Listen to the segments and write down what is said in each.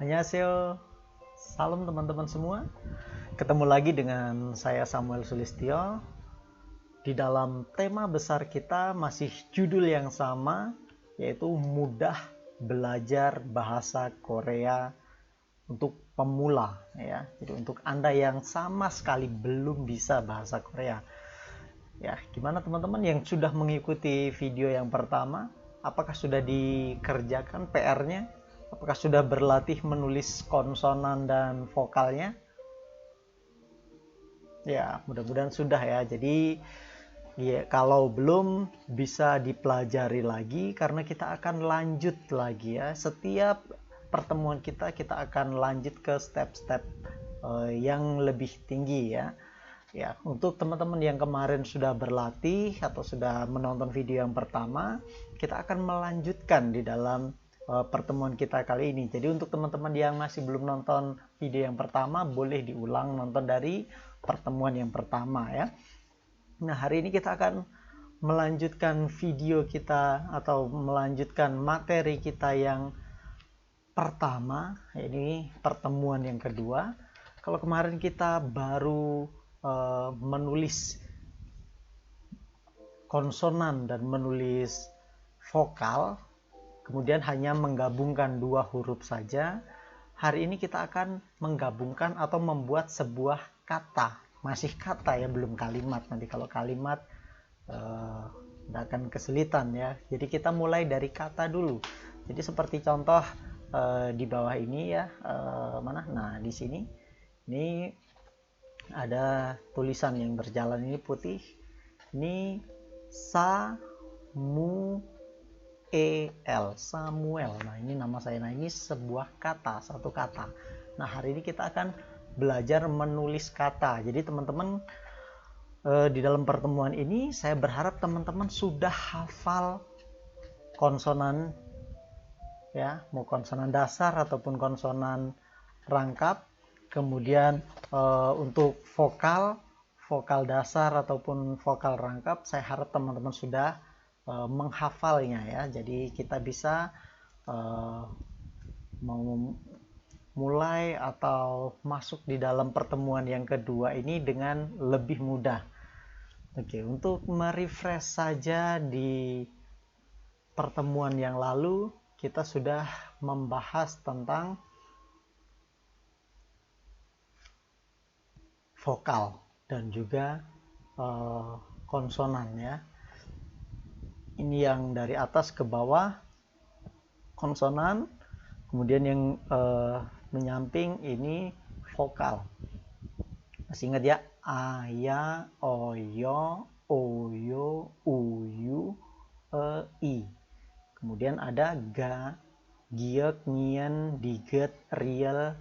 Annyeonghaseyo, salam teman-teman semua. Ketemu lagi dengan saya Samuel Sulistyo. Di dalam tema besar kita masih judul yang sama, yaitu mudah belajar bahasa Korea untuk pemula ya. Jadi untuk Anda yang sama sekali belum bisa bahasa Korea. Ya, gimana teman-teman yang sudah mengikuti video yang pertama? Apakah sudah dikerjakan PR-nya? Apakah sudah berlatih menulis konsonan dan vokalnya? Ya, mudah-mudahan sudah ya. Jadi, ya, kalau belum bisa dipelajari lagi karena kita akan lanjut lagi ya. Setiap pertemuan kita akan lanjut ke step-step yang lebih tinggi ya. Ya, untuk teman-teman yang kemarin sudah berlatih atau sudah menonton video yang pertama, kita akan melanjutkan di dalam pertemuan kita kali ini. Jadi untuk teman-teman yang masih belum nonton video yang pertama, boleh diulang nonton dari pertemuan yang pertama ya. Nah, hari ini kita akan melanjutkan video kita atau melanjutkan materi kita yang pertama. Ini pertemuan yang kedua. Kalau kemarin kita baru menulis konsonan dan menulis vokal, kemudian hanya menggabungkan dua huruf saja. Hari ini kita akan menggabungkan atau membuat sebuah kata. Masih kata ya, belum kalimat. Nanti kalau kalimat akan kesulitan ya. Jadi kita mulai dari kata dulu. Jadi seperti contoh di bawah ini ya, mana? Nah, di sini ini ada tulisan yang berjalan ini putih. Ini Samuel. Nah, ini nama saya. Nah, ini sebuah kata, satu kata. Nah, hari ini kita akan belajar menulis kata. Jadi teman-teman di dalam pertemuan ini saya berharap teman-teman sudah hafal konsonan ya, mau konsonan dasar ataupun konsonan rangkap. Kemudian untuk vokal dasar ataupun vokal rangkap, saya harap teman-teman sudah menghafalnya ya. Jadi kita bisa mulai atau masuk di dalam pertemuan yang kedua ini dengan lebih mudah. Oke, untuk merefresh saja, di pertemuan yang lalu kita sudah membahas tentang vokal dan juga konsonan ya. Ini yang dari atas ke bawah konsonan, kemudian yang menyamping ini vokal. Masih ingat ya? A, ya, o, yo, uyu, i. Kemudian ada ga, giek, ngien, diget, riel,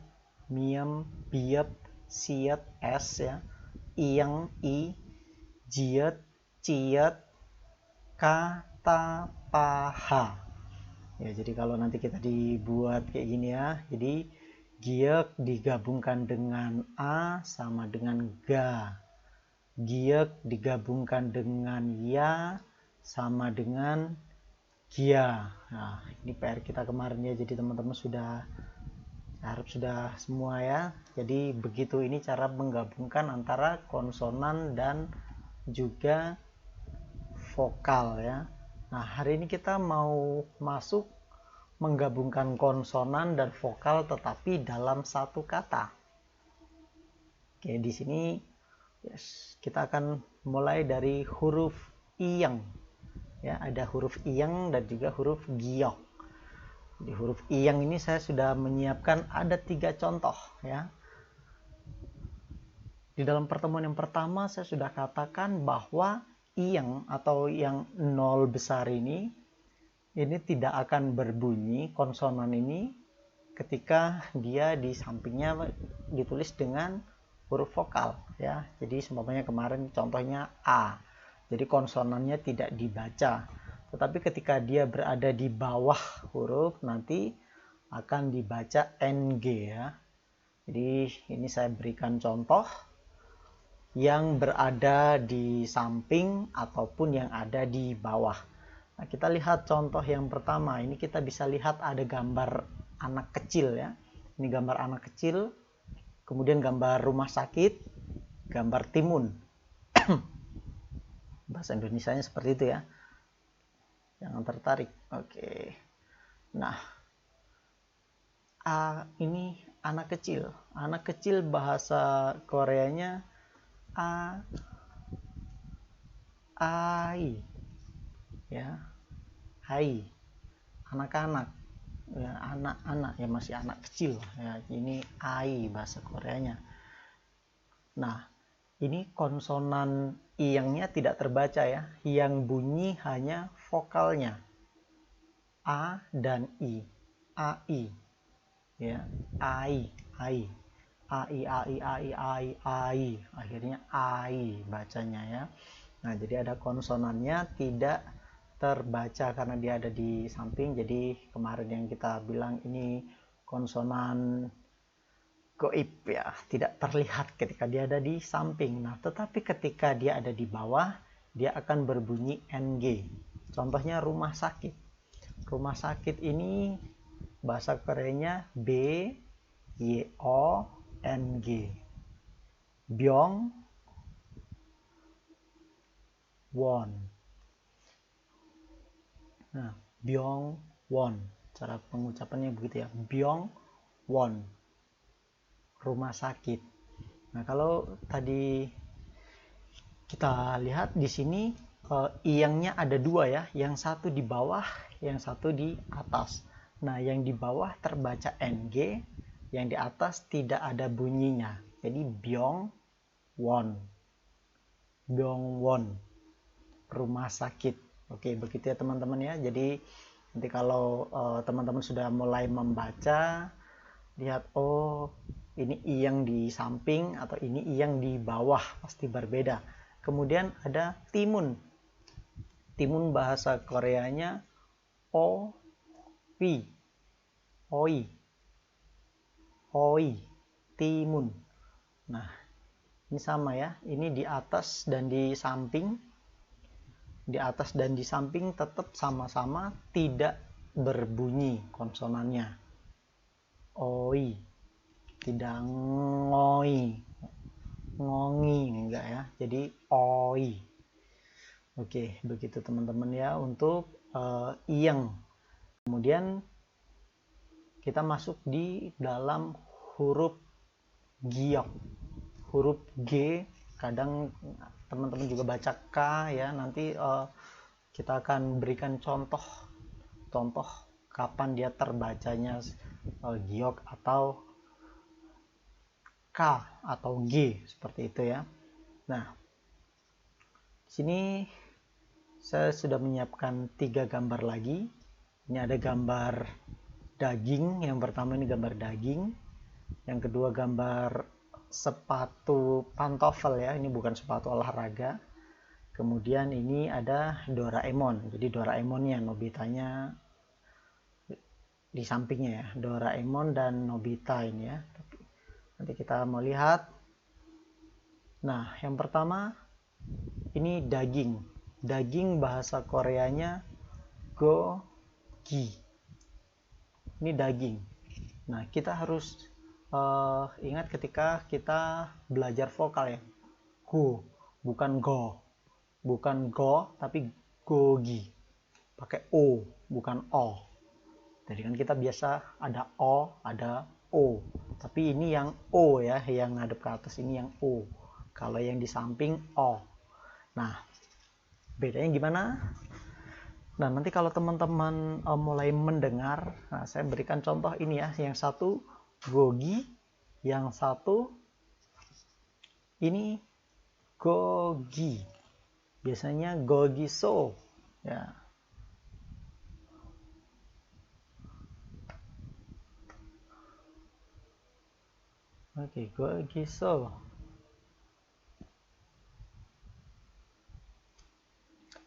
miem, biep, siet, s ya, iyang, i, jiet, ciet, kata, paha. Ya, jadi kalau nanti kita dibuat kayak gini ya, jadi giek digabungkan dengan a sama dengan ga, giek digabungkan dengan ya sama dengan gia. Nah, ini PR kita kemarin ya, jadi teman-teman sudah, harap sudah semua ya. Jadi begitu ini cara menggabungkan antara konsonan dan juga vokal ya. Nah, hari ini kita mau masuk menggabungkan konsonan dan vokal tetapi dalam satu kata. Oke, di sini kita akan mulai dari huruf iyang. Ya, ada huruf iyang dan juga huruf giok. Di huruf iyang ini saya sudah menyiapkan ada 3 contoh ya. Di dalam pertemuan yang pertama saya sudah katakan bahwa iyang atau yang 0 besar ini tidak akan berbunyi konsonan ini ketika dia di sampingnya ditulis dengan huruf vokal ya. Jadi seumpamanya kemarin contohnya A. Jadi konsonannya tidak dibaca. Tetapi ketika dia berada di bawah huruf nanti akan dibaca NG ya. Jadi ini saya berikan contoh yang berada di samping ataupun yang ada di bawah. Nah, kita lihat contoh yang pertama. Ini kita bisa lihat ada gambar anak kecil ya. Ini gambar anak kecil, kemudian gambar rumah sakit, gambar timun. Bahasa Indonesianya seperti itu ya. Jangan tertarik. Oke. Nah, ini anak kecil. Anak kecil bahasa Koreanya ai. Ya. Hai. Anak-anak. Ya, anak-anak ya, masih anak kecil ya. Ini ai bahasa Koreanya. Nah, ini konsonan iyangnya tidak terbaca ya. Yang bunyi hanya vokalnya. A dan I. AI. Ya, ai, ai. AI, AI, AI, AI, AI. Akhirnya AI bacanya ya. Nah, jadi ada konsonannya tidak terbaca karena dia ada di samping. Jadi kemarin yang kita bilang ini konsonan goib ya, tidak terlihat ketika dia ada di samping. Nah, tetapi ketika dia ada di bawah, dia akan berbunyi NG. Contohnya rumah sakit. Rumah sakit ini bahasa Koreanya B Y O N G. Byong won. Nah, byong won. Cara pengucapannya begitu ya. Byong won. Rumah sakit. Nah, kalau tadi kita lihat di sini iyangnya ada dua ya, yang satu di bawah, yang satu di atas. Nah, yang di bawah terbaca NG, yang di atas tidak ada bunyinya. Jadi byong won. Byong won. Rumah sakit. Oke, begitu ya teman-teman ya. Jadi nanti kalau teman-teman sudah mulai membaca, lihat oh ini iyang di samping atau ini iyang di bawah, pasti berbeda. Kemudian ada timun. Timun bahasa Koreanya oi. Oi. Oi. Timun. Nah, ini sama ya. Ini di atas dan di samping. Di atas dan di samping tetap sama-sama tidak berbunyi konsonannya. Oi. Tidak ngoi. Ngongi enggak ya. Jadi oi. Oke, begitu teman-teman ya untuk iyang. Kemudian kita masuk di dalam huruf giok. Huruf G, kadang teman-teman juga baca K ya. Nanti kita akan berikan contoh kapan dia terbacanya giok atau K atau G seperti itu ya. Nah, di sini saya sudah menyiapkan 3 gambar lagi. Ini ada gambar daging. Yang pertama ini gambar daging. Yang kedua gambar sepatu pantofel ya. Ini bukan sepatu olahraga. Kemudian ini ada Doraemon. Jadi Doraemonnya, Nobitanya di sampingnya ya. Doraemon dan Nobita ini ya. Nanti kita mau lihat. Nah, yang pertama ini daging. Daging bahasa Koreanya gogi. Ini daging. Nah, kita harus ingat ketika kita belajar vokal ya. Go, bukan go. Bukan go, tapi gogi. Pakai O, bukan O. Jadi kan kita biasa ada O, ada O. Tapi ini yang O ya, yang ngadep ke atas ini yang O. Kalau yang di samping O. Nah, bedanya gimana? Nah, nanti kalau teman-teman mulai mendengar, nah saya berikan contoh ini ya. Yang satu gogi, yang satu ini gogi. Biasanya gogi so ya. Oke, gogi so.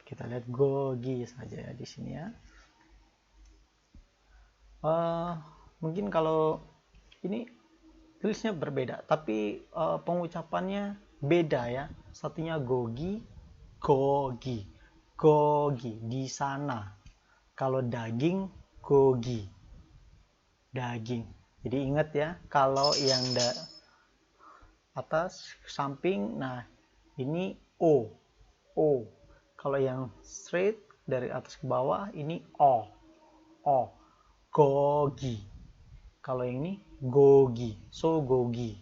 Kita lihat gogi saja ya di sini ya. Mungkin kalau ini tulisnya berbeda, tapi pengucapannya beda ya. Satunya gogi, gogi, gogi di sana. Kalau daging, gogi, daging. Jadi ingat ya, kalau yang atas samping, nah ini O. Kalau yang straight dari atas ke bawah ini O. Gogi. Kalau yang ini gogi, so gogi.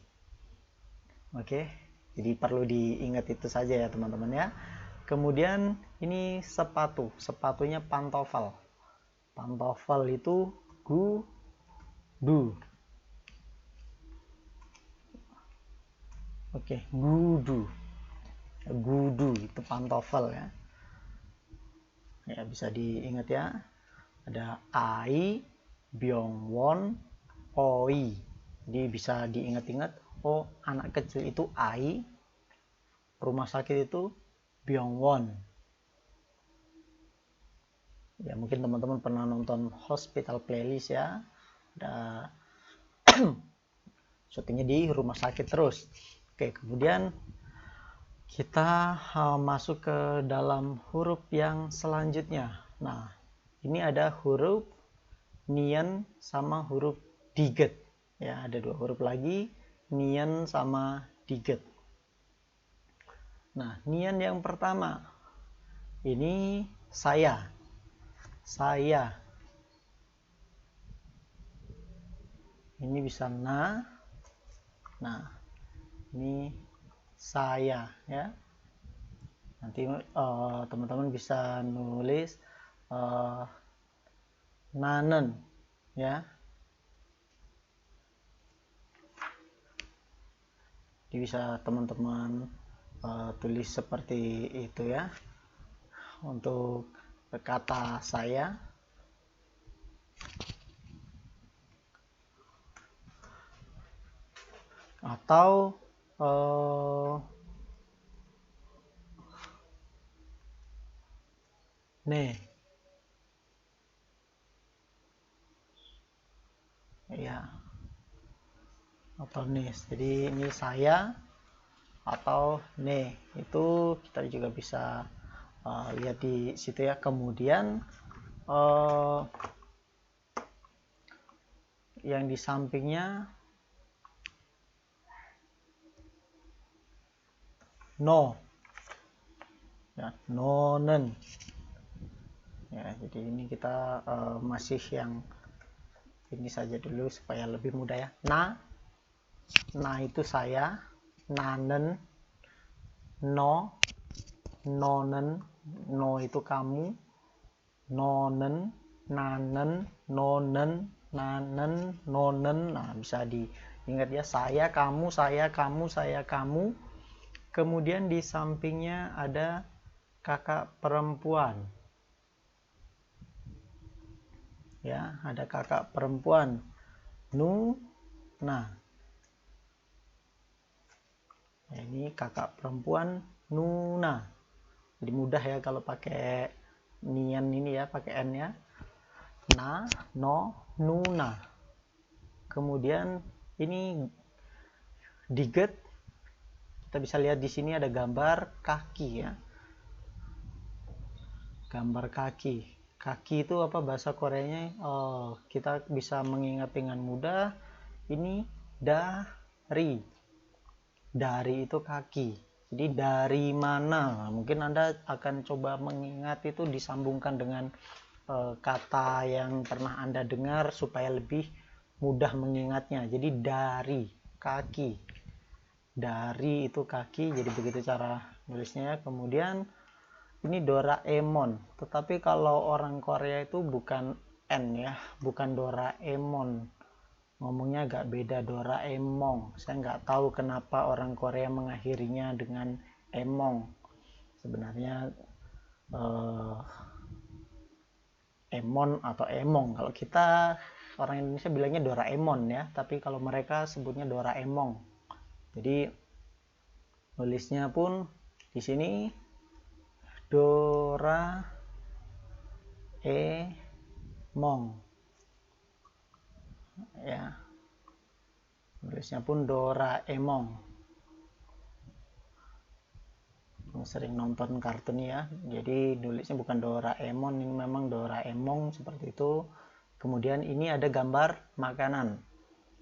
Oke, jadi perlu diingat itu saja ya teman-teman ya. Kemudian ini sepatu, sepatunya pantofel. Pantofel itu gudu. Oke, gudu itu pantofel ya. Ya bisa diingat ya. Ada ai, byongwon, oi. Jadi bisa diingat-ingat. Oh, anak kecil itu ai, rumah sakit itu byongwon. Ya mungkin teman-teman pernah nonton Hospital Playlist ya. Ada syutingnya di rumah sakit terus. Oke, kemudian kita masuk ke dalam huruf yang selanjutnya. Nah, ini ada huruf nian sama huruf diget. Ya, ada dua huruf lagi, nian sama diget. Nah, nian yang pertama ini saya. Ini bisa nah, ini saya ya. Nanti teman-teman bisa nulis nanen ya. Jadi bisa teman-teman tulis seperti itu ya. Untuk kata saya. Atau nih ya, atau nih. Jadi ini saya atau nih, itu kita juga bisa lihat di situ ya. Kemudian yang di sampingnya no ya, nonen ya. Jadi ini kita masih yang ini saja dulu supaya lebih mudah ya. Nah itu saya, nanen, no, nonen, no itu kamu, nonen, nanen, nonen, nanen, nonen. Nah bisa diingat ya, saya, kamu, saya, kamu, saya, kamu. Kemudian di sampingnya ada kakak perempuan ya, ada kakak perempuan nah ya, ini kakak perempuan Nuna. Jadi mudah ya kalau pakai nian ini ya, pakai n ya. Na, no, Nuna. Kemudian ini diget, kita bisa lihat di sini ada gambar kaki ya. Gambar kaki. Kaki itu apa bahasa Koreanya? Oh, kita bisa mengingat dengan mudah. Ini dari. Dari itu kaki. Jadi dari mana? Mungkin Anda akan coba mengingat itu disambungkan dengan kata yang pernah Anda dengar supaya lebih mudah mengingatnya. Jadi dari, kaki. Dari itu kaki. Jadi begitu cara nulisnya. Kemudian ini Doraemon, tetapi kalau orang Korea itu bukan N ya, bukan Doraemon, ngomongnya agak beda, Doraemon. Saya nggak tahu kenapa orang Korea mengakhirinya dengan emong. Sebenarnya emon atau emong. Kalau kita orang Indonesia bilangnya Doraemon ya, tapi kalau mereka sebutnya Doraemon. Jadi nulisnya pun di sini Doraemon ya, nulisnya pun Doraemon. Sering nonton kartun ya, jadi nulisnya bukan Doraemon, ini memang Doraemon seperti itu. Kemudian ini ada gambar makanan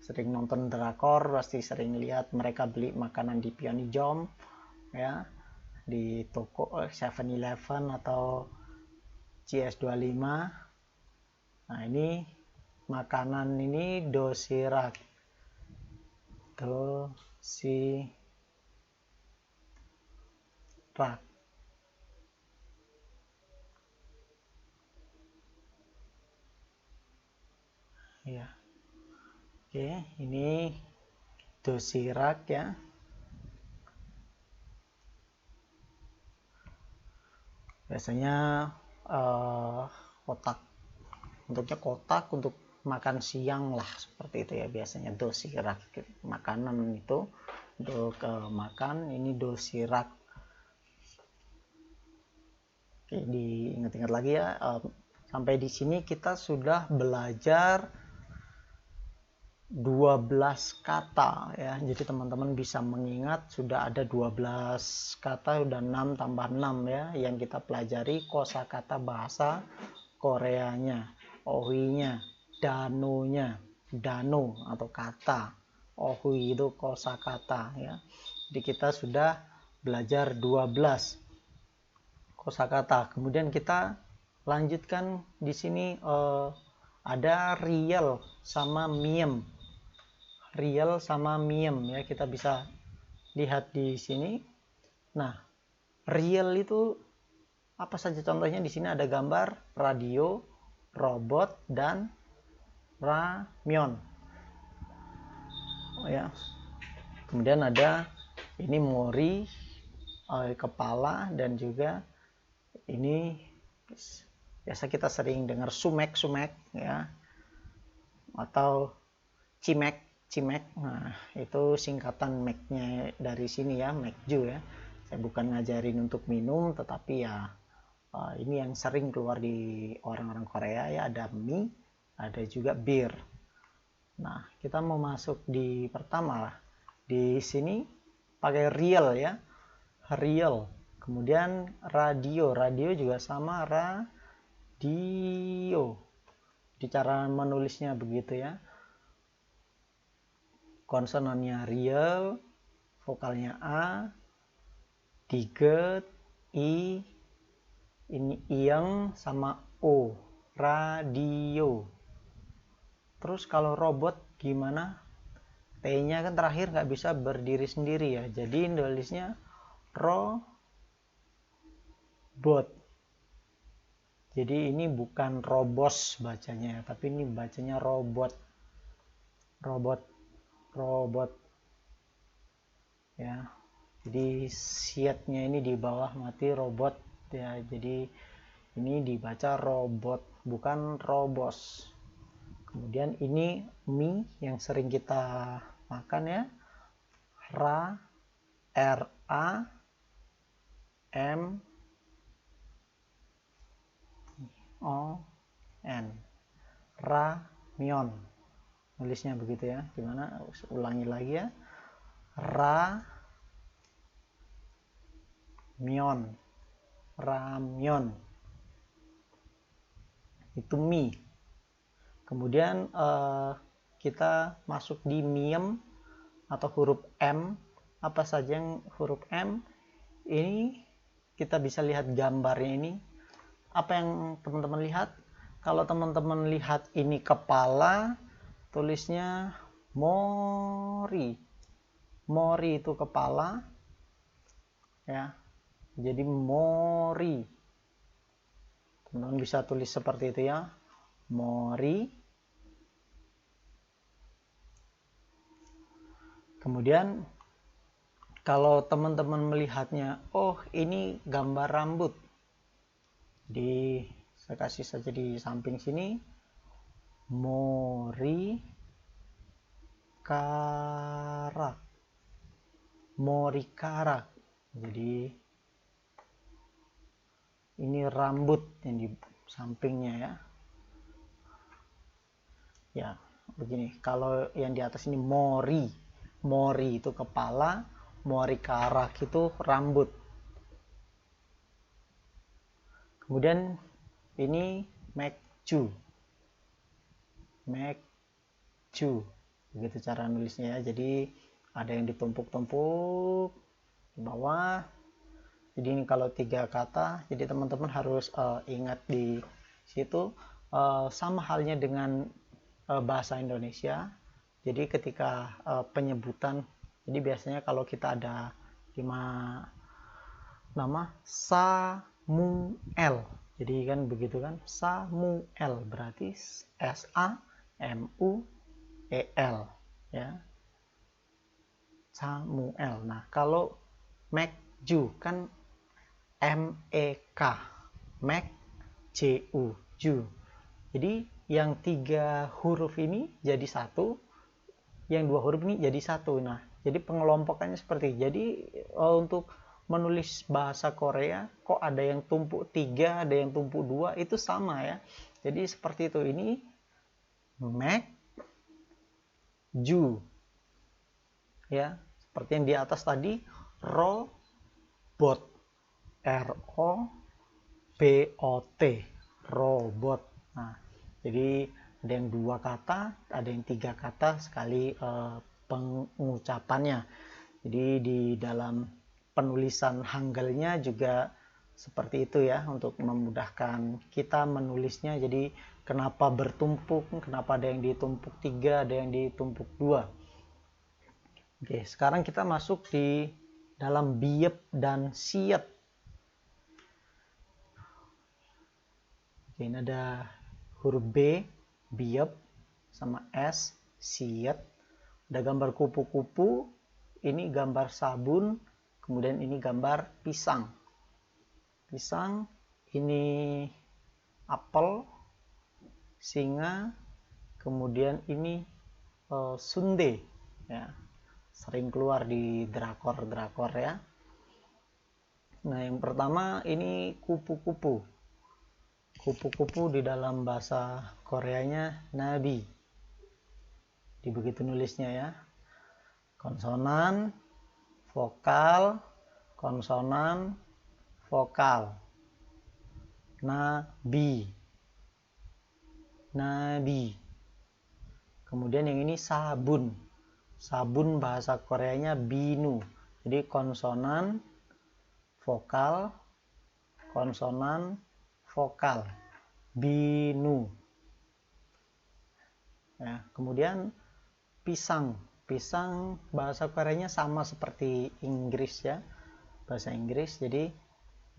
sering nonton drakor pasti sering lihat mereka beli makanan di Pionijom ya, di toko 7-Eleven atau CS25. Nah ini makanan ini dosirak ya. Oke, ini dosirak ya. Biasanya kotak, bentuknya kotak untuk makan siang lah, seperti itu ya biasanya dosirak. Makanan itu untuk makan, ini dosirak. Oke, diingat-ingat lagi ya. Sampai di sini kita sudah belajar 12 kata ya. Jadi teman-teman bisa mengingat sudah ada 12 kata, udah 6 tambah 6 ya yang kita pelajari. Kosakata bahasa Koreanya, ohinya, danonya, dano atau kata, ohi itu kosakata ya. Jadi kita sudah belajar 12 kosakata. Kemudian kita lanjutkan di sini ada real sama miem. Real sama miem ya, kita bisa lihat di sini. Nah, real itu apa saja contohnya? Di sini ada gambar radio, robot, dan ramyeon. Oh ya. Kemudian ada ini mori, kepala, dan juga ini biasa kita sering dengar sumek ya, atau cimek. Nah itu singkatan Mac-nya dari sini ya, Macju ya. Saya bukan ngajarin untuk minum, tetapi ya ini yang sering keluar di orang-orang Korea ya. Ada mie, ada juga bir. Nah kita mau masuk di pertama lah. Di sini pakai real ya, real. Kemudian radio juga sama, radio. Di cara menulisnya begitu ya. Konsonannya real, vokalnya A, diget, I, ini iyang sama O, radio. Terus kalau robot gimana? T-nya kan terakhir nggak bisa berdiri sendiri ya, jadi nulisnya robot. Jadi ini bukan robos bacanya, tapi ini bacanya robot. Robot ya. Jadi siatnya ini di bawah mati robot ya. Jadi ini dibaca robot, bukan robos. Kemudian ini mie yang sering kita makan ya. R A M O N, ramyeon. Nulisnya begitu ya. Gimana? Ulangi lagi ya. Ramyeon. Itu mie. Kemudian kita masuk di miem atau huruf M. Apa saja yang huruf M? Ini kita bisa lihat gambarnya ini. Apa yang teman-teman lihat? Kalau teman-teman lihat ini kepala, tulisnya mori. Mori itu kepala ya. Jadi mori. Teman-teman bisa tulis seperti itu ya. Mori. Kemudian kalau teman-teman melihatnya, oh ini gambar rambut. Saya kasih saja di samping sini. Mori karak. Morikarak. Jadi ini rambut yang di sampingnya ya. Ya, begini. Kalau yang di atas ini mori. Mori itu kepala, morikarak itu rambut. Kemudian ini Macju. Begitu cara nulisnya ya. Jadi ada yang ditumpuk-tumpuk di bawah. Jadi ini kalau 3 kata, jadi teman-teman harus ingat di situ. Sama halnya dengan bahasa Indonesia. Jadi ketika penyebutan, jadi biasanya kalau kita ada 5 nama, Samuel, jadi kan begitu kan, Samuel berarti S-A-M-U-E-L ya, Samuel. Nah kalau Mekju kan M-E-K, Mekju, Ju. Jadi yang 3 huruf ini jadi satu, yang 2 huruf ini jadi satu. Nah jadi pengelompokannya seperti jadi untuk menulis bahasa Korea kok ada yang tumpuk 3, ada yang tumpuk 2, itu sama ya. Jadi seperti itu. Ini Mek Ju ya, seperti yang di atas tadi, robot, R-O-B-O-T, robot. Nah jadi ada yang 2 kata, ada yang 3 kata sekali pengucapannya. Jadi di dalam penulisan Hanggalnya juga seperti itu ya, untuk memudahkan kita menulisnya. Jadi kenapa bertumpuk, kenapa ada yang ditumpuk 3, ada yang ditumpuk 2. Oke, sekarang kita masuk di dalam biep dan siet. Oke, ini ada huruf B, biep, sama S, siet. Ada gambar kupu-kupu, ini gambar sabun, kemudian ini gambar pisang. Pisang, ini apel, singa, kemudian ini sundae ya. Sering keluar di drakor-drakor ya. Nah, yang pertama ini kupu-kupu. Kupu-kupu di dalam bahasa Koreanya nabi. Begitu nulisnya ya. Konsonan, vokal, konsonan, vokal. Nabi. Nabi. Kemudian yang ini sabun. Sabun bahasa Koreanya binu. Jadi konsonan, vokal, konsonan, vokal. Binu. Ya, kemudian pisang. Pisang bahasa Koreanya sama seperti Inggris ya. Bahasa Inggris, jadi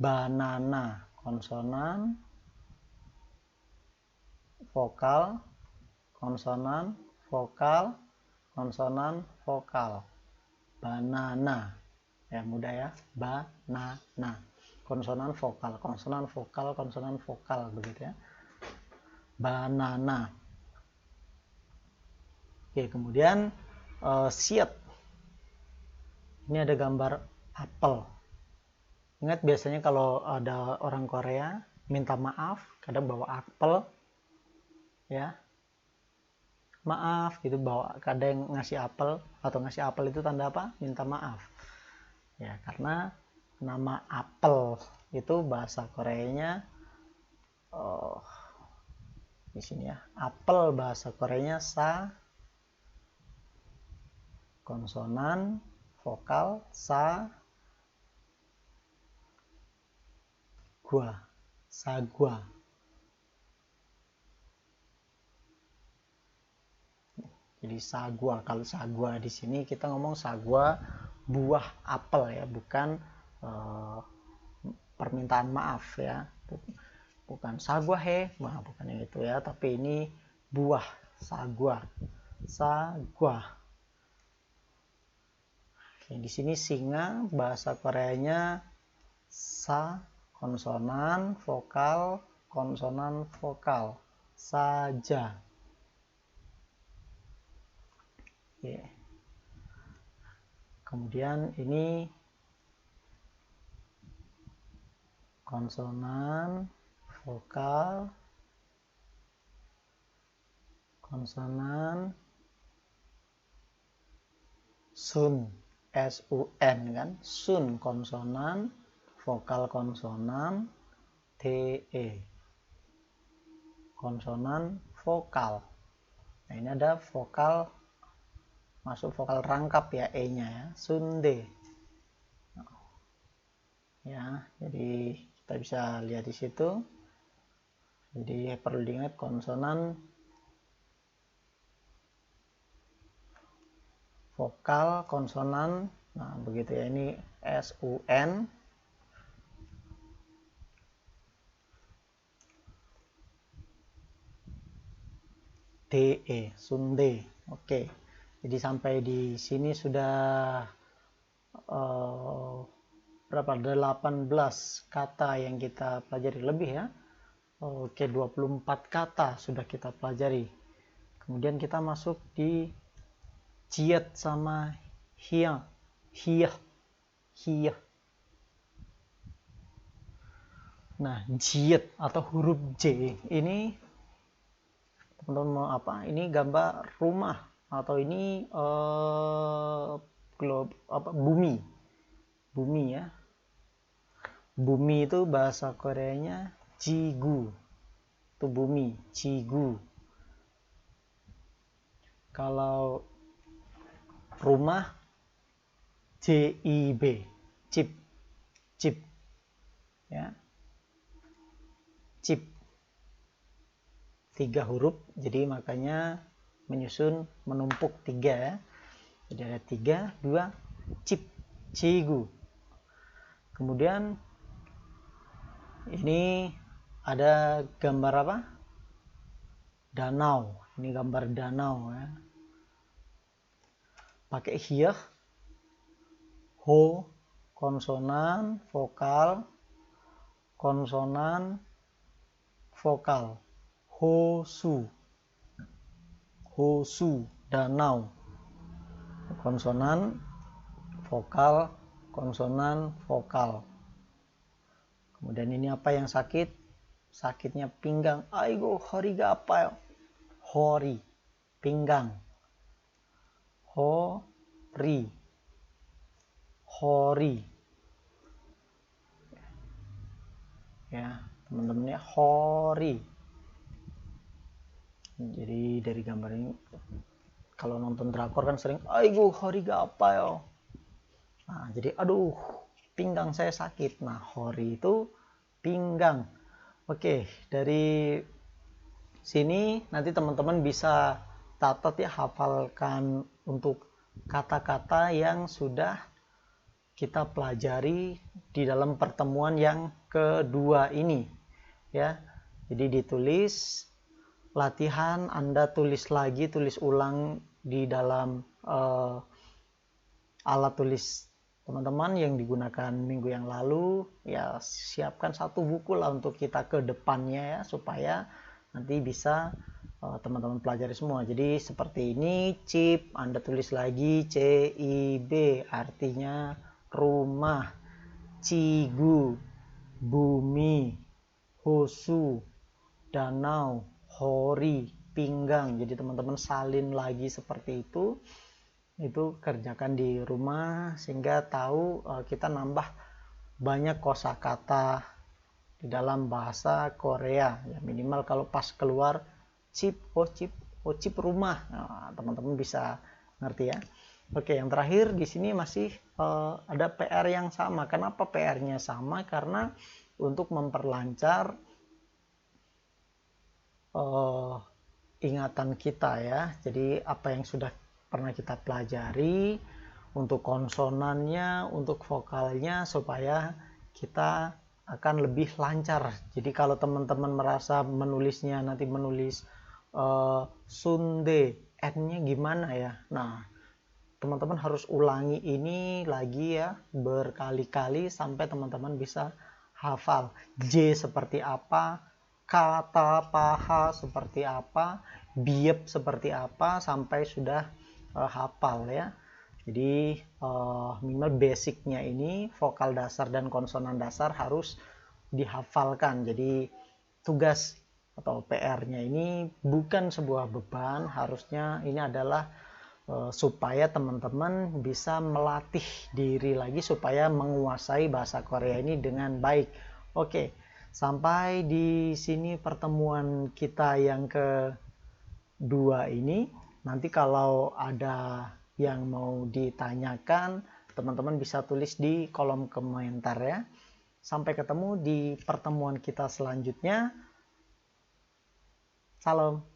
banana, konsonan, vokal, konsonan, vokal, konsonan, vokal. Banana. Ya, mudah ya. Banana. Konsonan, vokal, konsonan, vokal, konsonan, vokal, begitu ya. Banana. Oke, kemudian siet. Ini ada gambar apel. Ingat biasanya kalau ada orang Korea minta maaf, kadang bawa apel ya. Maaf gitu, bawa, kadang ngasih apel, atau ngasih apel itu tanda apa? Minta maaf. Ya, karena nama apel itu bahasa Koreanya di sini ya. Apel bahasa Koreanya sa, konsonan, vokal, sa, gua, sagwa. Jadi sagwa, kalau sagwa di sini kita ngomong sagwa buah apel ya, bukan permintaan maaf ya, bukan sagwa he, nah, bukan yang itu ya, tapi ini buah, sagwa, sagwa. Oke, di sini singa bahasa Koreanya sa, konsonan, vokal, konsonan, vokal, saja. Oke. Kemudian ini konsonan, vokal, konsonan, sun, S-U-N kan, sun konsonan, vokal konsonan, T-E, konsonan, vokal. Nah ini ada vokal masuk vokal rangkap ya, E-nya ya, sunde. Ya, jadi kita bisa lihat di situ. Jadi perlu diingat konsonan, vokal, konsonan. Nah, begitu ya, ini S-U-N. D-E, sunde. Oke. Jadi sampai di sini sudah berapa? 18 kata yang kita pelajari lebih ya. Oke, 24 kata sudah kita pelajari. Kemudian kita masuk di jiet sama hiya. Nah, jiet atau huruf J ini teman-teman mau apa? Ini gambar rumah atau ini bumi ya. Bumi itu bahasa Koreanya jigu. Itu bumi, jigu. Kalau rumah JIB, cip ya, cip, 3 huruf, jadi makanya menyusun menumpuk 3 ya. Jadi ada 3, 2, cip, cigu. Kemudian ini ada gambar apa? Danau. Ini gambar danau ya. Pakai hieh, ho, konsonan, vokal, konsonan, vokal, hosu, danau, konsonan, vokal, konsonan, vokal. Kemudian ini apa yang sakit? Sakitnya pinggang. Aigo hori ga apa ya? Hori, pinggang. Hori, ya teman-temannya, hori. Jadi dari gambar ini, kalau nonton drakor kan sering aigo hori ga apa ya. Nah, jadi aduh, pinggang saya sakit. Nah, hori itu pinggang. Oke, dari sini nanti teman-teman bisa catat ya, hafalkan untuk kata-kata yang sudah kita pelajari di dalam pertemuan yang kedua ini ya. Jadi ditulis, latihan, Anda tulis lagi, tulis ulang di dalam alat tulis teman-teman yang digunakan minggu yang lalu ya. Siapkan satu buku lah untuk kita ke depannya ya, supaya nanti bisa teman-teman pelajari semua. Jadi seperti ini, cip, Anda tulis lagi CIB, artinya rumah, cigu, bumi, hosu, danau, hori, pinggang. Jadi teman-teman salin lagi seperti itu kerjakan di rumah sehingga tahu kita nambah banyak kosakata di dalam bahasa Korea ya. Minimal kalau pas keluar chip rumah, nah, teman-teman bisa ngerti ya. Oke, yang terakhir di sini masih ada PR yang sama. Kenapa PR-nya sama? Karena untuk memperlancar ingatan kita ya. Jadi apa yang sudah pernah kita pelajari untuk konsonannya, untuk vokalnya, supaya kita akan lebih lancar. Jadi kalau teman-teman merasa menulisnya nanti menulis sunde, n-nya gimana ya. Nah, teman-teman harus ulangi ini lagi ya, berkali-kali sampai teman-teman bisa hafal. J seperti apa, kata paha seperti apa, biep seperti apa, sampai sudah hafal ya. Jadi minimal basicnya ini, vokal dasar dan konsonan dasar harus dihafalkan. Jadi tugas atau PR-nya ini bukan sebuah beban, harusnya ini adalah supaya teman-teman bisa melatih diri lagi supaya menguasai bahasa Korea ini dengan baik. Oke, sampai di sini pertemuan kita yang kedua ini. Nanti kalau ada yang mau ditanyakan, teman-teman bisa tulis di kolom komentar ya. Sampai ketemu di pertemuan kita selanjutnya. Salam.